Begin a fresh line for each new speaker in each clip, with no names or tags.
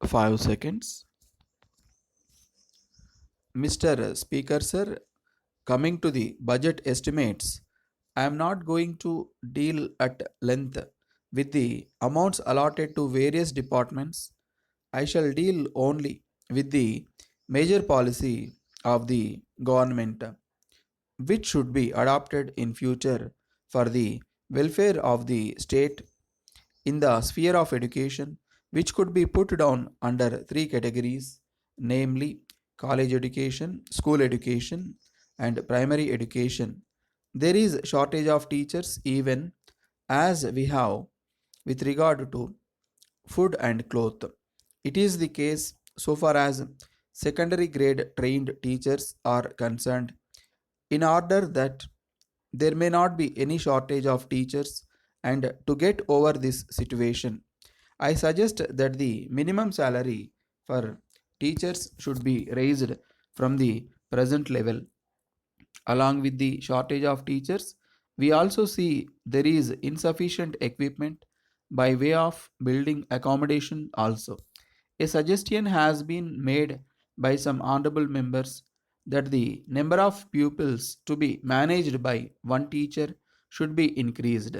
5 seconds. Mr. Speaker, sir, coming to the budget estimates, I am not going to deal at length with the amounts allotted to various departments. I shall deal only with the major policy of the government which should be adopted in future for the welfare of the state in the sphere of education, which could be put down under three categories, namely college education, school education, and primary education. There is shortage of teachers even as we have with regard to food and cloth. It is the case so far as secondary grade trained teachers are concerned. In order that there may not be any shortage of teachers, and to get over this situation, I suggest that the minimum salary for teachers should be raised from the present level. Along with the shortage of teachers, we also see there is insufficient equipment by way of building accommodation also. A suggestion has been made by some honorable members that the number of pupils to be managed by one teacher should be increased.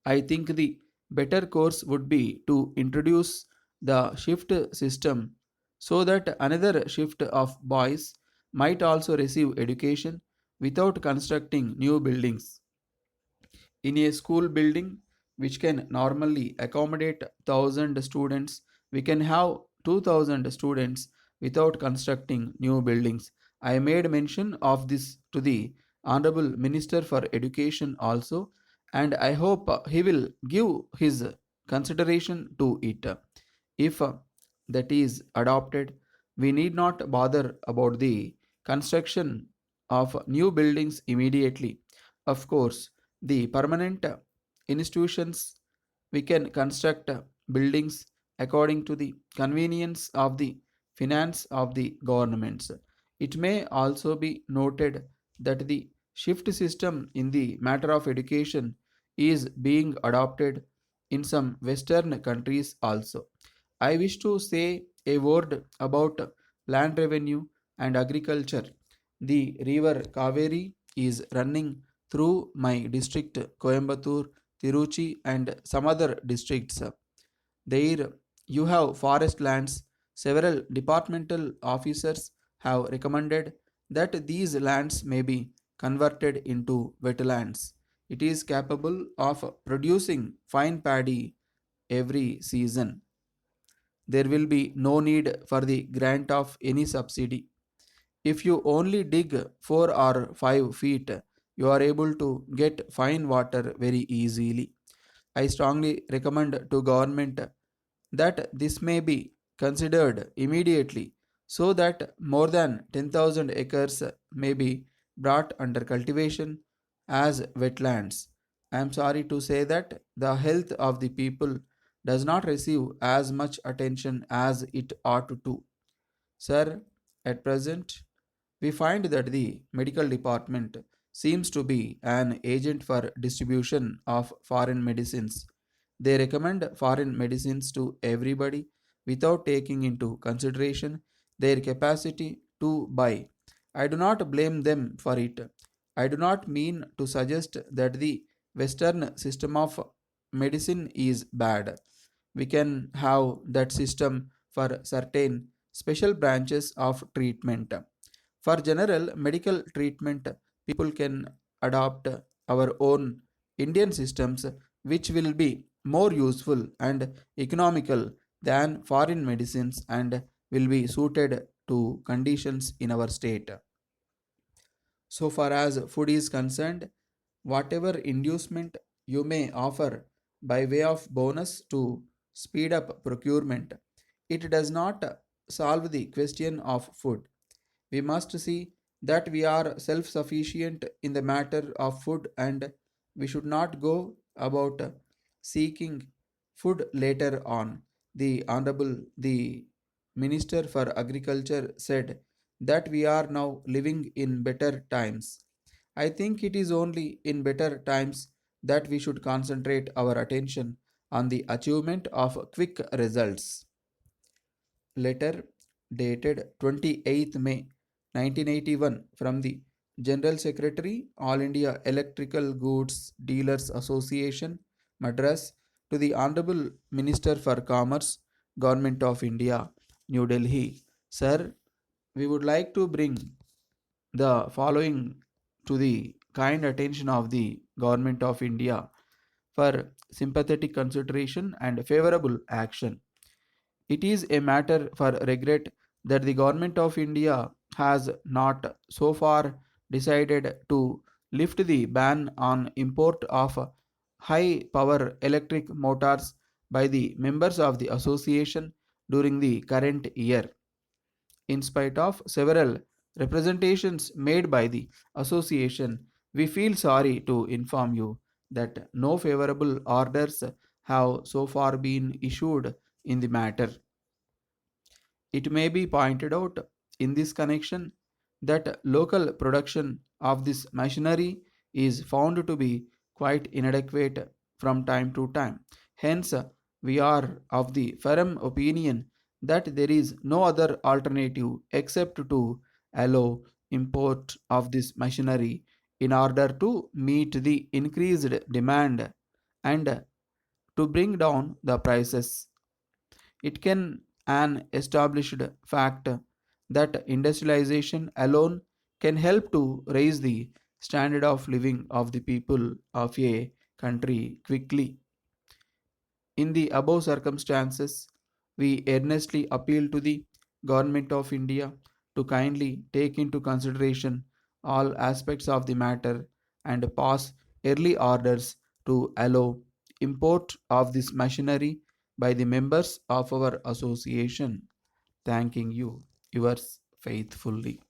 I think the better course would be to introduce the shift system so that another shift of boys might also receive education without constructing new buildings. In a school building which can normally accommodate 1000 students, we can have 2000 students without constructing new buildings. I made mention of this to the Honorable Minister for Education also, and I hope he will give his consideration to it. If that is adopted, we need not bother about the construction of new buildings immediately. Of course, the permanent institutions we can construct buildings according to the convenience of the finance of the governments. It may also be noted that the shift system in the matter of education is being adopted in some western countries also. I wish to say a word about land revenue and agriculture. The river Kaveri is running through my district Coimbatore, Tiruchi, and some other districts. There you have forest lands. Several departmental officers have recommended that these lands may be converted into wetlands. It is capable of producing fine paddy every season. There will be no need for the grant of any subsidy. If you only dig 4 or 5 feet, you are able to get fine water very easily. I strongly recommend to government that this may be considered immediately so that more than 10,000 acres may be brought under cultivation as wetlands. I am sorry to say that the health of the people does not receive as much attention as it ought to. Sir, at present, we find that the medical department seems to be an agent for distribution of foreign medicines. They recommend foreign medicines to everybody without taking into consideration their capacity to buy. I do not blame them for it. I do not mean to suggest that the Western system of medicine is bad. We can have that system for certain special branches of treatment. For general medical treatment, people can adopt our own Indian systems, which will be more useful and economical than foreign medicines and will be suited to conditions in our state. So far as food is concerned, whatever inducement you may offer by way of bonus to speed up procurement, it does not solve the question of food. We must see that we are self sufficient in the matter of food and we should not go about seeking food later on. The Minister for Agriculture said that we are now living in better times. I think it is only in better times that we should concentrate our attention on the achievement of quick results. letter dated 28th May 1981 from the General Secretary, All India Electrical Goods Dealers Association, Madras, to the Honorable Minister for Commerce, Government of India, New Delhi. Sir, we would like to bring the following to the kind attention of the Government of India for sympathetic consideration and favorable action. It is a matter for regret that the Government of India has not so far decided to lift the ban on import of high power electric motors by the members of the association during the current year. In spite of several representations made by the association, we feel sorry to inform you that no favorable orders have so far been issued in the matter. It may be pointed out in this connection that local production of this machinery is found to be quite inadequate from time to time. Hence, we are of the firm opinion that there is no other alternative except to allow import of this machinery in order to meet the increased demand and to bring down the prices. It can an established fact that industrialization alone can help to raise the standard of living of the people of a country quickly. In the above circumstances, we earnestly appeal to the Government of India to kindly take into consideration all aspects of the matter and pass early orders to allow import of this machinery by the members of our association. Thanking you, yours faithfully.